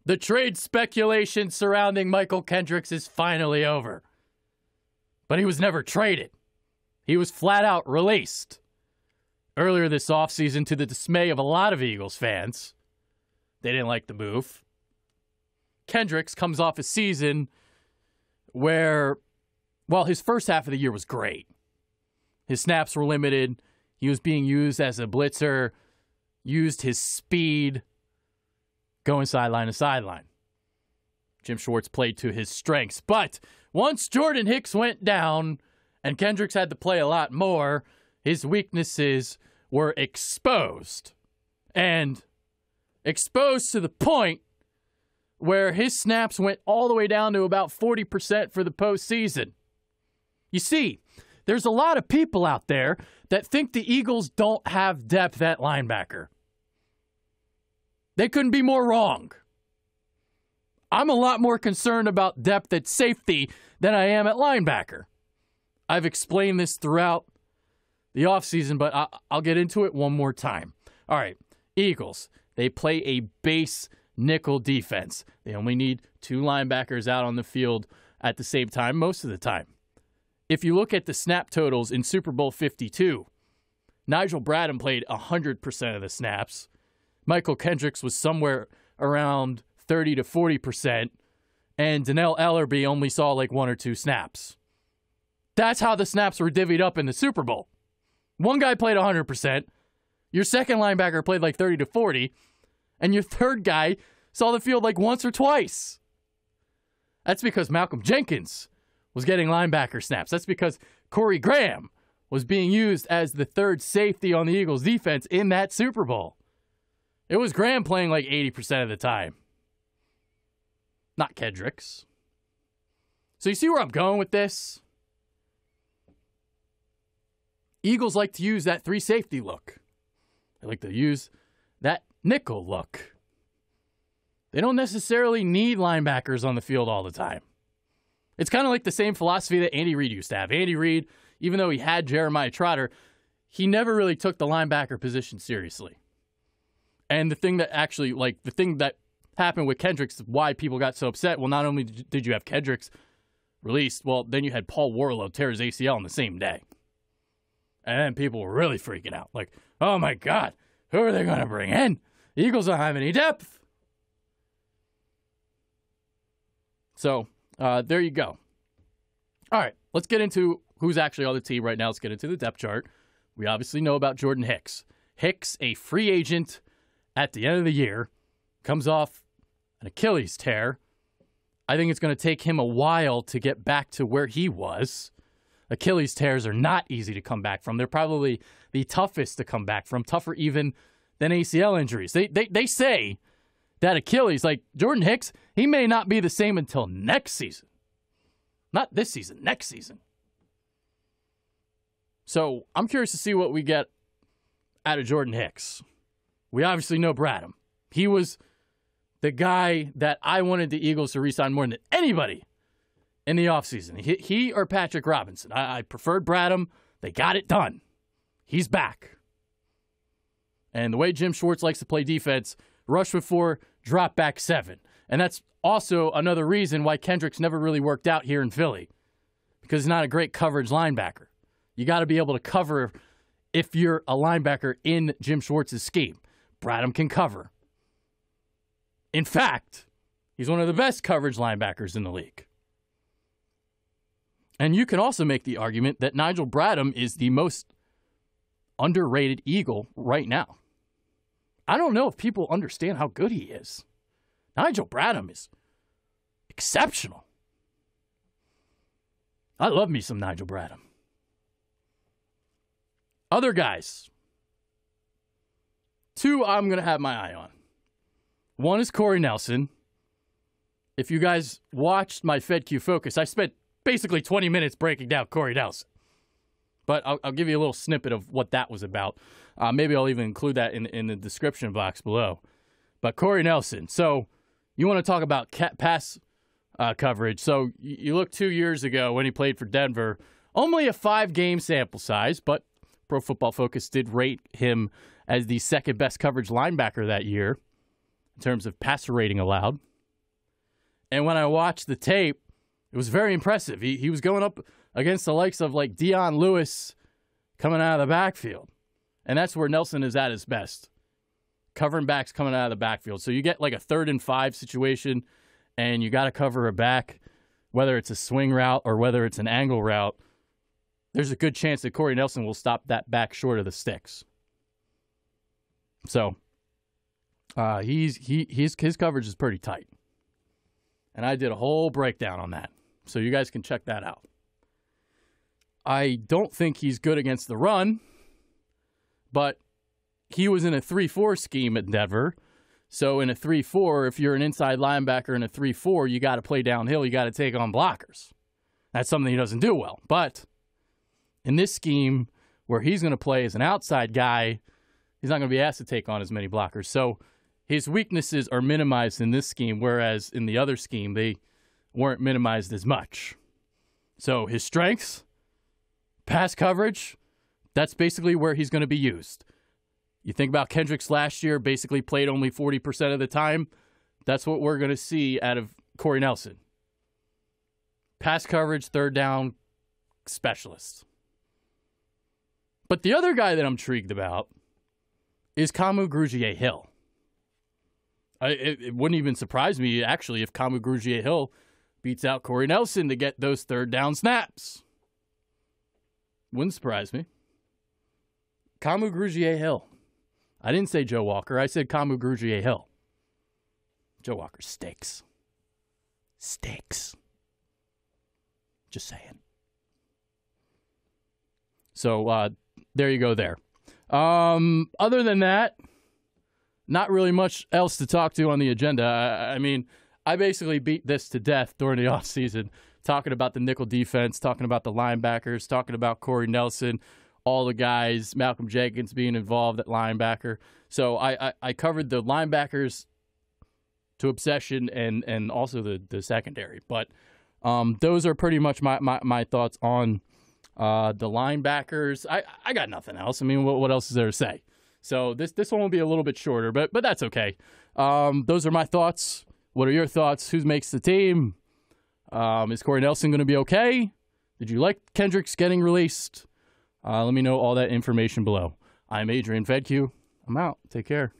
The trade speculation surrounding Michael Kendricks is finally over. But he was never traded. He was flat out released. Earlier this offseason, to the dismay of a lot of Eagles fans, they didn't like the move. Kendricks comes off a season where, well, his first half of the year was great. His snaps were limited. He was being used as a blitzer, used his speed, going sideline to sideline. Jim Schwartz played to his strengths. But once Jordan Hicks went down and Kendricks had to play a lot more, his weaknesses were exposed. And exposed to the point where his snaps went all the way down to about 40% for the postseason. You see, there's a lot of people out there that think the Eagles don't have depth at linebacker. They couldn't be more wrong. I'm a lot more concerned about depth at safety than I am at linebacker. I've explained this throughout the offseason, but I'll get into it one more time. All right, Eagles, they play a base nickel defense. They only need 2 linebackers out on the field at the same time most of the time. If you look at the snap totals in Super Bowl 52, Nigel Bradham played 100% of the snaps. Michael Kendricks was somewhere around 30 to 40%, and Donnell Ellerbe only saw like 1 or 2 snaps. That's how the snaps were divvied up in the Super Bowl. One guy played 100%, your second linebacker played like 30 to 40, and your third guy saw the field like once or twice. That's because Malcolm Jenkins was getting linebacker snaps. That's because Corey Graham was being used as the third safety on the Eagles defense in that Super Bowl. It was Graham playing like 80% of the time. Not Kendricks. So you see where I'm going with this? Eagles like to use that 3 safety look. They like to use that nickel look. They don't necessarily need linebackers on the field all the time. It's kind of like the same philosophy that Andy Reid used to have. Andy Reid, even though he had Jeremiah Trotter, he never really took the linebacker position seriously. And the thing that happened with Kendricks, why people got so upset, well, not only did you have Kendricks released, well, then you had Paul Warlow tear his ACL on the same day. And then people were really freaking out. Like, oh my God, who are they going to bring in? The Eagles don't have any depth. So, there you go. All right, let's get into who's actually on the team right now. Let's get into the depth chart. We obviously know about Jordan Hicks. Hicks, a free agent at the end of the year, comes off an Achilles tear. I think it's going to take him a while to get back to where he was. Achilles tears are not easy to come back from. They're probably the toughest to come back from, tougher even than ACL injuries. They say that Achilles, like Jordan Hicks, he may not be the same until next season. Not this season, next season. So I'm curious to see what we get out of Jordan Hicks. We obviously know Bradham. He was the guy that I wanted the Eagles to re-sign more than anybody in the offseason. He or Patrick Robinson. I preferred Bradham. They got it done. He's back. And the way Jim Schwartz likes to play defense, rush with 4, drop back 7. And that's also another reason why Kendricks never really worked out here in Philly, because he's not a great coverage linebacker. You got to be able to cover if you're a linebacker in Jim Schwartz's scheme. Bradham can cover. In fact, he's one of the best coverage linebackers in the league. And you can also make the argument that Nigel Bradham is the most underrated Eagle right now. I don't know if people understand how good he is. Nigel Bradham is exceptional. I love me some Nigel Bradham. Other guys. 2 I'm going to have my eye on. One is Corey Nelson. If you guys watched my FedQ Focus, I spent basically 20 minutes breaking down Corey Nelson. But I'll give you a little snippet of what that was about. Maybe I'll even include that in the description box below. But Corey Nelson. So you want to talk about pass coverage. So you look 2 years ago when he played for Denver. Only a 5-game sample size, but Pro Football Focus did rate him as the second best coverage linebacker that year in terms of passer rating allowed. And when I watched the tape, it was very impressive. He was going up against the likes of like Dion Lewis coming out of the backfield. And that's where Nelson is at his best. Covering backs coming out of the backfield. So you get like a 3rd and 5 situation, and you got to cover a back, whether it's a swing route or whether it's an angle route. There's a good chance that Corey Nelson will stop that back short of the sticks. So his coverage is pretty tight. And I did a whole breakdown on that. So you guys can check that out. I don't think he's good against the run, but he was in a 3-4 scheme at Denver. So in a 3-4, if you're an inside linebacker in a 3-4, you got to play downhill. You got to take on blockers. That's something he doesn't do well. But in this scheme where he's going to play as an outside guy, he's not going to be asked to take on as many blockers. So his weaknesses are minimized in this scheme, whereas in the other scheme, they weren't minimized as much. So his strengths, pass coverage, that's basically where he's going to be used. You think about Kendricks last year, basically played only 40% of the time. That's what we're going to see out of Corey Nelson. Pass coverage, 3rd down specialist. But the other guy that I'm intrigued about is Kamu Grugier-Hill. It wouldn't even surprise me, actually, if Kamu Grugier-Hill beats out Corey Nelson to get those 3rd down snaps. Wouldn't surprise me. Kamu Grugier-Hill. I didn't say Joe Walker. I said Kamu Grugier-Hill. Joe Walker stinks. Stinks. Just saying. So, there you go there. Other than that, not really much else to talk to on the agenda. I mean, I basically beat this to death during the offseason, talking about the nickel defense, talking about the linebackers, talking about Corey Nelson, all the guys, Malcolm Jenkins being involved at linebacker. So I covered the linebackers to obsession and also the secondary. But those are pretty much my thoughts on the linebackers. I got nothing else. I mean, what else is there to say? So this one will be a little bit shorter, but that's okay. Those are my thoughts. What are your thoughts? Who makes the team? Is Corey Nelson going to be okay? Did you like Kendricks getting released? Let me know all that information below. I'm Adrian Fedke. I'm out. Take care.